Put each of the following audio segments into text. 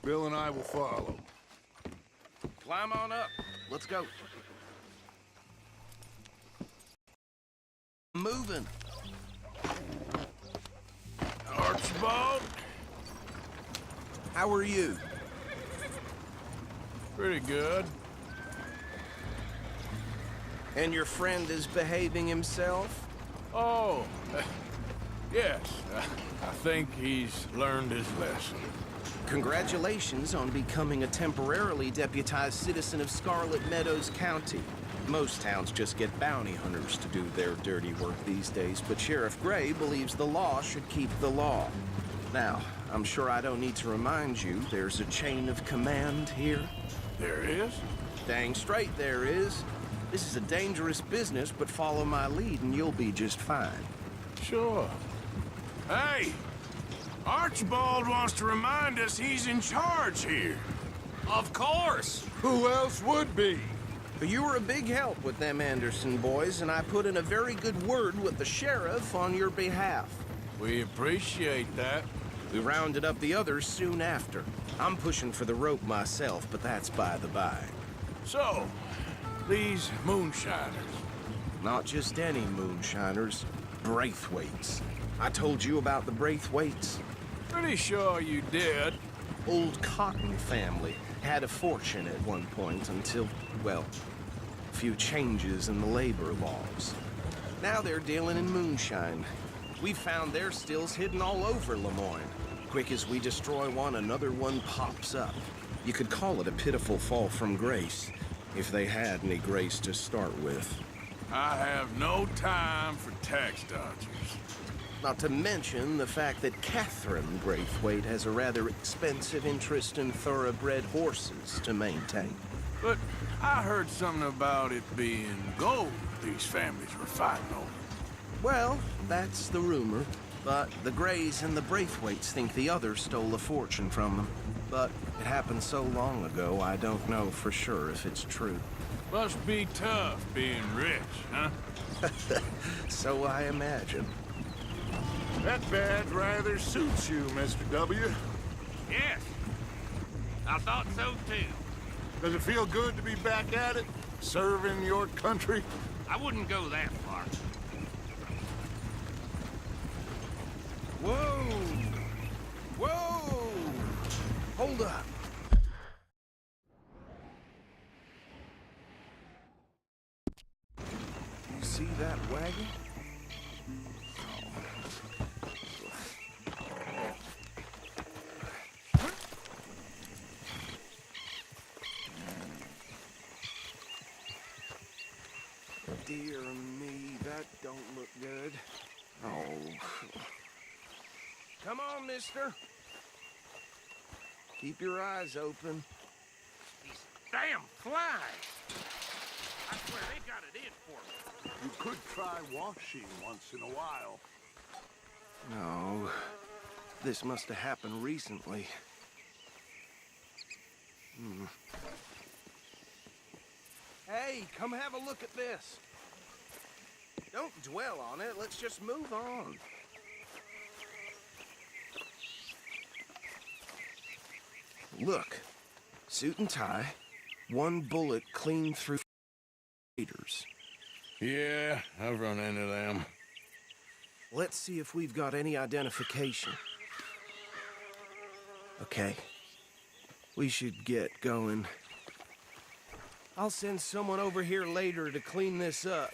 Bill and I will follow. Climb on up. Let's go. Moving. Archibald? How are you? Pretty good. And your friend is behaving himself? Oh, yes. I think he's learned his lesson. Congratulations on becoming a temporarily deputized citizen of Scarlet Meadows County. Most towns just get bounty hunters to do their dirty work these days, but Sheriff Gray believes the law should keep the law. Now, I'm sure I don't need to remind you there's a chain of command here. There is? Dang straight there is. This is a dangerous business, but follow my lead and you'll be just fine. Sure. Hey! Archibald wants to remind us he's in charge here. Of course! Who else would be? You were a big help with them Anderson boys, and I put in a very good word with the sheriff on your behalf. We appreciate that. We rounded up the others soon after. I'm pushing for the rope myself, but that's by the by. So, these moonshiners. Not just any moonshiners, Braithwaites. I told you about the Braithwaites. Pretty sure you did. Old Cotton family had a fortune at one point until, well, a few changes in the labor laws. Now they're dealing in moonshine. We found their stills hidden all over Lemoyne. Quick as we destroy one, another one pops up. You could call it a pitiful fall from grace, if they had any grace to start with. I have no time for tax dodgers. Not to mention the fact that Catherine Braithwaite has a rather expensive interest in thoroughbred horses to maintain. But I heard something about it being gold these families were fighting over. Well, that's the rumor. But the Grays and the Braithwaites think the others stole a fortune from them. But it happened so long ago, I don't know for sure if it's true. Must be tough being rich, huh? So I imagine. That badge rather suits you, Mr. W. Yes. I thought so too. Does it feel good to be back at it? Serving your country? I wouldn't go that far. Whoa! Whoa! Hold up. You see that wagon? Dear me, that don't look good. Oh. Come on, mister. Keep your eyes open. These damn flies! I swear they got it in for me. You could try washing once in a while. No. This must have happened recently. Hey, come have a look at this. Don't dwell on it. Let's just move on. Look. Suit and tie. One bullet clean through haters. Yeah, I've run into them. Let's see if we've got any identification. Okay. We should get going. I'll send someone over here later to clean this up.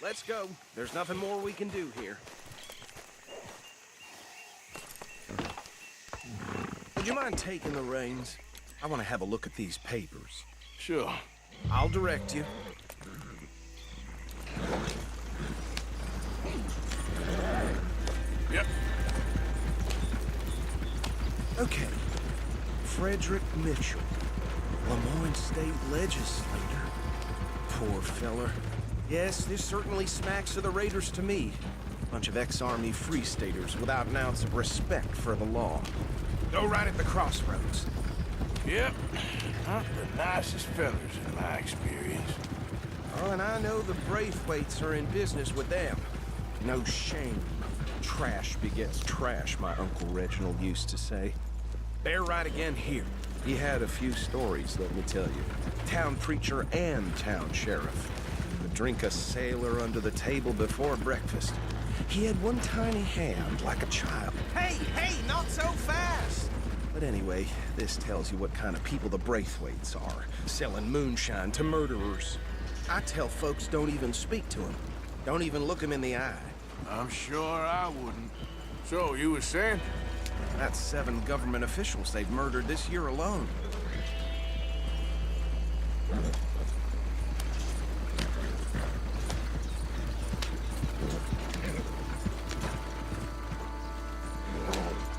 Let's go. There's nothing more we can do here. Would you mind taking the reins? I want to have a look at these papers. Sure. I'll direct you. Yep. Okay. Frederick Mitchell, Lemoyne State Legislator. Poor feller. Yes, this certainly smacks of the Raiders to me. Bunch of ex-Army Free Staters without an ounce of respect for the law. Go right at the crossroads. Yep. Not the nicest fellas in my experience. Oh, and I know the Braithwaites are in business with them. No shame. Trash begets trash, my Uncle Reginald used to say. They're right again here. He had a few stories, let me tell you. Town preacher and town sheriff. Would drink a sailor under the table before breakfast. He had one tiny hand, like a child. Hey, not so fast! But anyway, this tells you what kind of people the Braithwaites are. Selling moonshine to murderers. I tell folks don't even speak to him. Don't even look him in the eye. I'm sure I wouldn't. So, you were saying? That's 7 government officials they've murdered this year alone.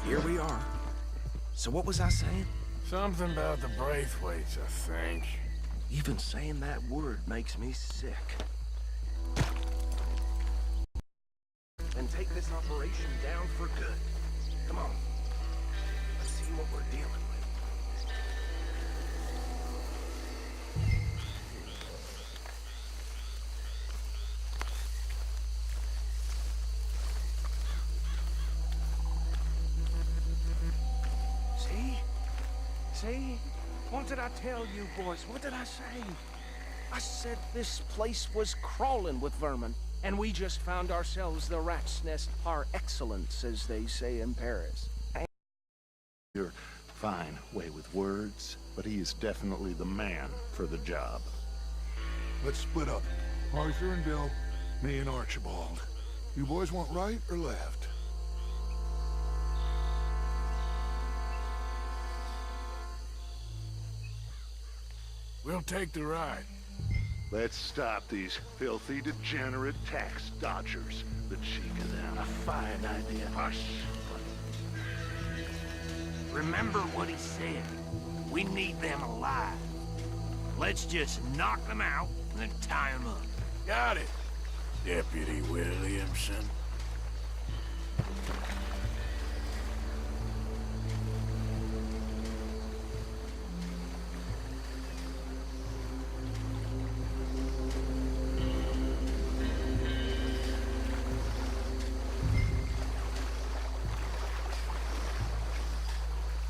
Here we are. So what was I saying? Something about the Braithwaites, I think. Even saying that word makes me sick. And take this operation down for good. Come on. Let's see what we're dealing with. See? What did I tell you, boys? What did I say? I said this place was crawling with vermin, and we just found ourselves the rat's nest par excellence, as they say in Paris. You're fine way with words, but he is definitely the man for the job. Let's split up. Arthur and Bill, me and Archibald. You boys want right or left? We'll take the ride. Let's stop these filthy, degenerate tax dodgers. The cheek of them. A fine idea. Hush. Remember what he said. We need them alive. Let's just knock them out and then tie them up. Got it, Deputy Williamson.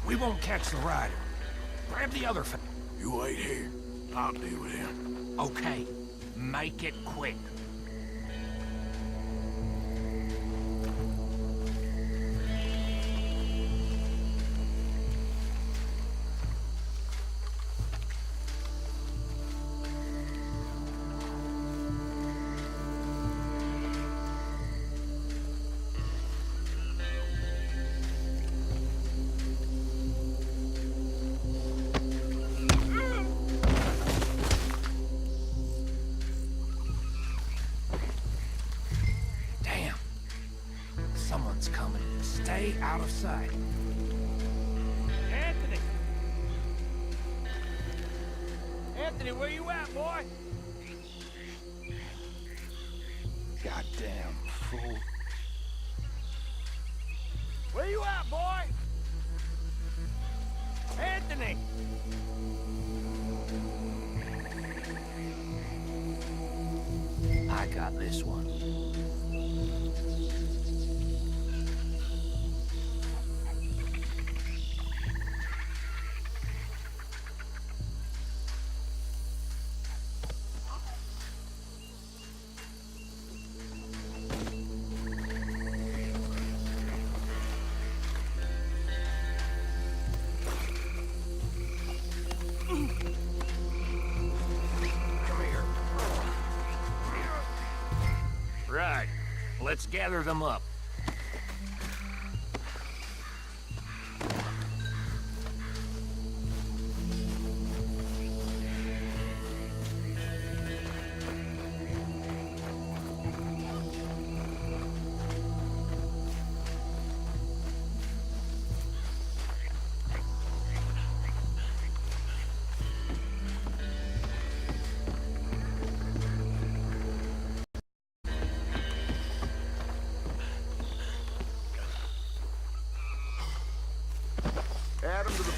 We won't catch the rider. Grab the other You wait here. I'll deal with him. Okay. Make it quick. Someone's coming. Stay out of sight. Anthony! Anthony, where you at, boy? Goddamn fool. Where you at, boy? Anthony! I got this one. Right. Let's gather them up.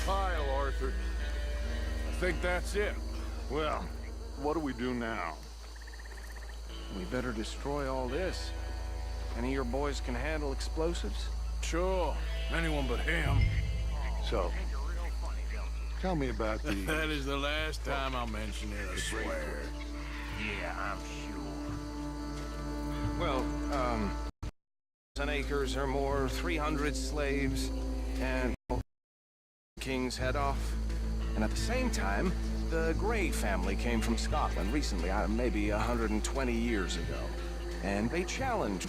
pile, Arthur. I think that's it. Well, what do we do now? We better destroy all this. Any of your boys can handle explosives? Sure, anyone but him. So, tell me about the... That is the last time I'll mention it, I swear. Yeah, I'm sure. Well, 10 acres or more, 300 slaves, and King's head off. And at the same time, the Grey family came from Scotland recently, maybe 120 years ago. And they challenged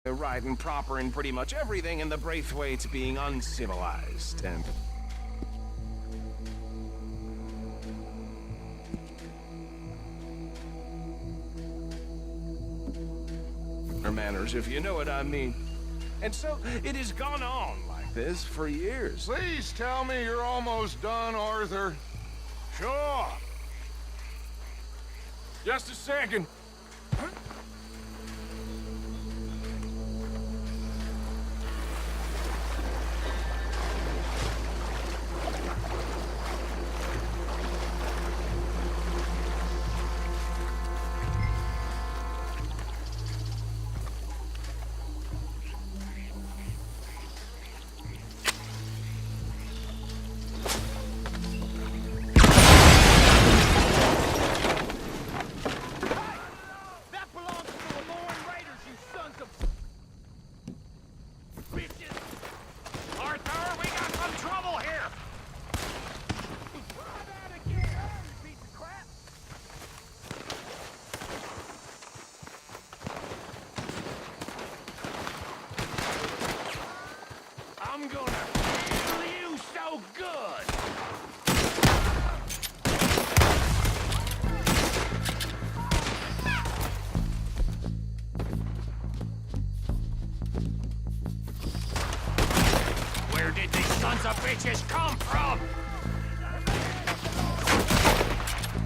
right and proper and pretty much everything in the Braithwaites being uncivilized. And or manners, if you know what I mean. And so it has gone on like this for years. Please tell me you're almost done, Arthur. Sure. Just a second. I'm gonna feel you so good! Where did these sons of bitches come from?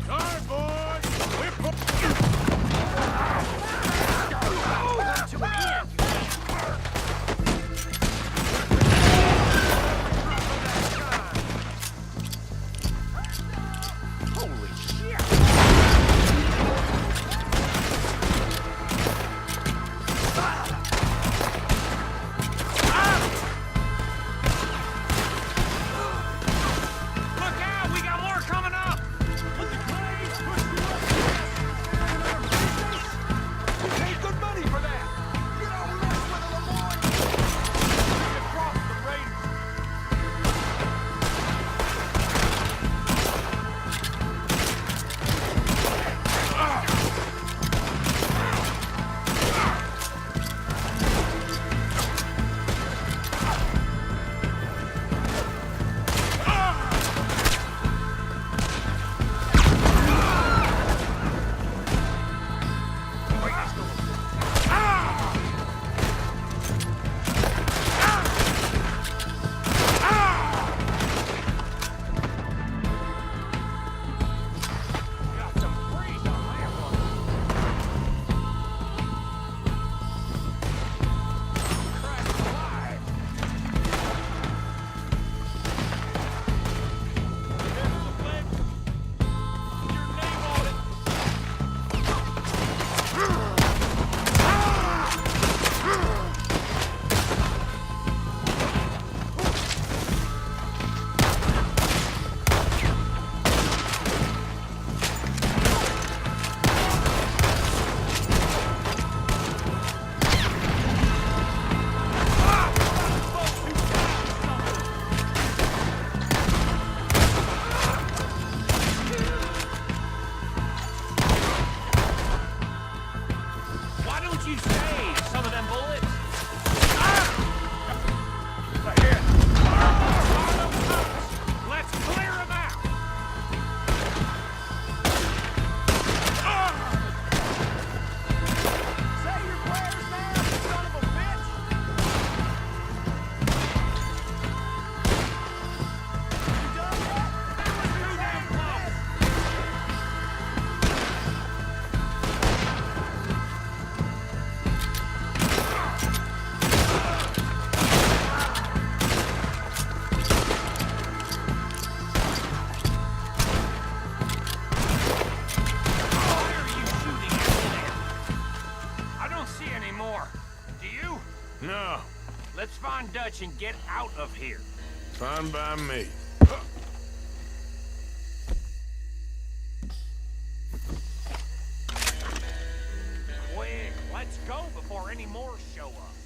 Sorry, boys. We're To an end! Holy shit! Look out! We got more coming up! We paid good money for that! You don't mess with the Lemoyne! Across the Raiders! Got some freeze on that one. Christ alive. Here's the flag. Your name on it. Why don't you save some of them bullets? Right here. Let's clear them out. Say your prayers now, you son of a bitch. You done yet? That was too damn close. Let's find Dutch and get out of here. Fine by me. Quick, let's go before any more show up.